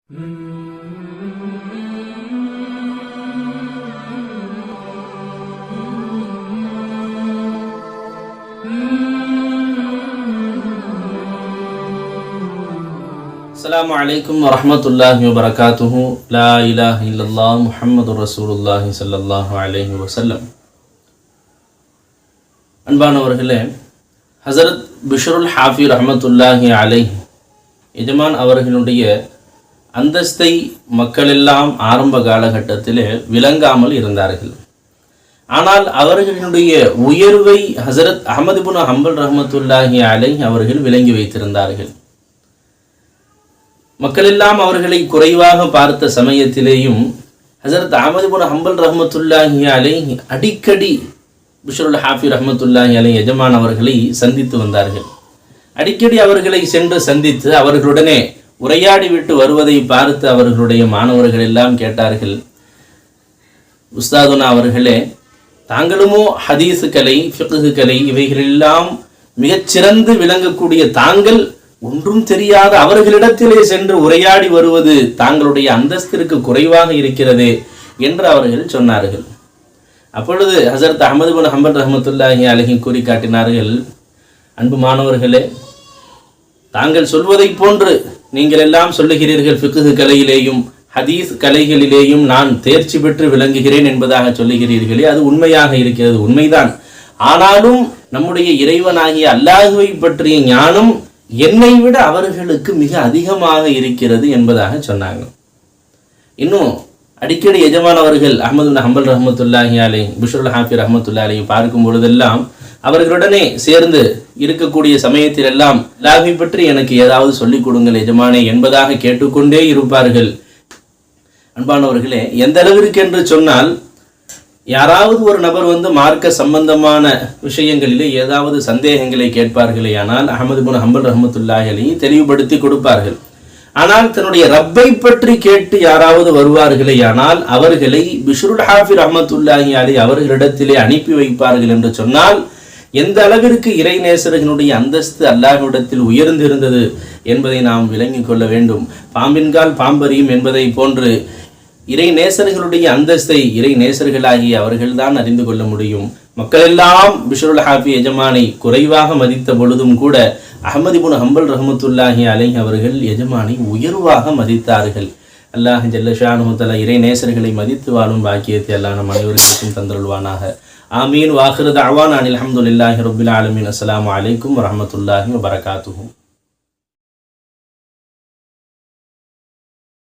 السلام عليكم ورحمة الله وبركاته. لا إله إلا الله محمد رسول الله صلى الله عليه وسلم. அன்பானவர்களே, ஹஸரத் பிஷ்ருல் ஹாஃபி ரஹ்மத்துல்லாஹி அலைஹி எஜமான் அவர்களுடைய அந்தஸ்தை மக்களெல்லாம் ஆரம்ப காலகட்டத்திலே விளங்காமல் இருந்தார்கள். ஆனால் அவர்களுடைய உயர்வை ஹஸரத் அஹ்மது இப்னு ஹம்பல் ரஹ்மத்துல்லாஹி அலைஹி அவர்கள் விளங்கி வைத்திருந்தார்கள். மக்களெல்லாம் அவர்களை குறைவாக பார்த்த சமயத்திலேயும் ஹஸரத் அஹ்மது இப்னு ஹம்பல் ரஹ்மத்துல்லாஹி அலைஹி அடிக்கடி பிஷ்ருல் ஹாஃபி ரஹ்மத்துல்லாஹி அலைஹி எஜமான் அவர்களை சந்தித்து வந்தார்கள். அடிக்கடி அவர்களை சென்று சந்தித்து அவர்களுடனே உரையாடி விட்டு வருவதை பார்த்து அவர்களுடைய மாணவர்கள் எல்லாம் கேட்டார்கள், உஸ்தாதுனா அவர்களே, தாங்களுமோ ஹதீஸு கலை, ஃபிக்ஹு கலை இவைகளெல்லாம் மிகச்சிறந்து விளங்கக்கூடிய தாங்கள் ஒன்றும் தெரியாத அவர்களிடத்திலே சென்று உரையாடி வருவது தாங்களுடைய அந்தஸ்திற்கு குறைவாக இருக்கிறது என்று அவர்கள் சொன்னார்கள். அப்பொழுது ஹஸரத் அஹ்மது இப்னு ஹம்பல் ரஹ்மத்துல்லாஹி அலைஹி கூறி காட்டினார்கள், அன்பு மாணவர்களே, தாங்கள் சொல்வதை போன்று நீங்கள் எல்லாம் சொல்லுகிறீர்கள், ஃபிக்ஹு கலையிலேயும் ஹதீஸ் கலைகளிலேயும் நான் தேர்ச்சி பெற்று விளங்குகிறேன் என்பதாக சொல்லுகிறீர்களே, அது உண்மையாக இருக்கிறது, உண்மைதான். ஆனாலும் நம்முடைய இறைவனாகிய அல்லாஹுவை பற்றிய ஞானம் என்னை விட அவர்களுக்கு மிக அதிகமாக இருக்கிறது என்பதாக சொன்னாங்க. இன்னும் அடிக்கடி எஜமான் அவர்கள் அஹ்மது இப்னு ஹம்பல் ரஹ்மத்துல்லாஹி அலைஹி பிஷ்ருல் ஹாஃபி ரஹ்மத்துல்லாஹி அலைஹி பார்க்கும் பொழுதெல்லாம் அவர்களுடனே சேர்ந்து இருக்கக்கூடிய சமயத்திலெல்லாம் அல்லாஹ்வை பற்றி எனக்கு ஏதாவது சொல்லிக் கொடுங்கள் எஜமானே என்பதாக கேட்டுக்கொண்டே இருப்பார்கள். அன்பானவர்களே, எந்த அளவிற்கு என்று சொன்னால், யாராவது ஒரு நபர் மார்க்க சம்பந்தமான விஷயங்களிலே ஏதாவது சந்தேகங்களை கேட்பார்களே ஆனால் அஹ்மது இப்னு ஹம்பல் ரஹ்மத்துல்லாஹி அலைஹி தெளிவுபடுத்தி கொடுப்பார்கள். ஆனால் தன்னுடைய ரப்பை பற்றி கேட்டு யாராவது வருவார்களே ஆனால் அவர்களை பிஷ்ருல் ஹாஃபி ரஹ்மத்துல்லாஹி அலைஹி அவர்களிடத்திலே அனுப்பி வைப்பார்கள் என்று சொன்னால், எந்த அளவிற்கு இறைநேசர்களுடைய அந்தஸ்து அல்லாஹ்விடத்தில் உயர்ந்திருந்தது என்பதை நாம் விளங்கிக் கொள்ள வேண்டும். பாம்பின்கால் பாம்பறியும் என்பதை போன்று இறை நேசர்களுடைய அந்தஸ்தை இறை நேசர்களாகிய அவர்கள்தான் அறிந்து கொள்ள முடியும். மக்களெல்லாம் பிஷ்ருல் ஹாஃபி எஜமானை குறைவாக மதித்த பொழுதும் கூட அஹ்மது இப்னு ஹம்பல் ரஹ்மத்துல்லாஹி அலைஹி அவர்கள் எஜமானை உயர்வாக மதித்தார்கள். அல்லாஹ் ஜல்ல ஷானுஹு தஆலா இறை நேசர்களை மதித்து வாழும் பாக்கியத்தை அல்லாஹ் நம் அனைவருக்கும் தந்தருள்வானாக. ஆமீன். வாஹிரு தஅவானா அனில் ஹம்துலில்லாஹி ரப்பில் ஆலமீன். அஸ்ஸலாமு அலைக்கும் வரஹ்மத்துல்லாஹி வபரகாத்துஹு.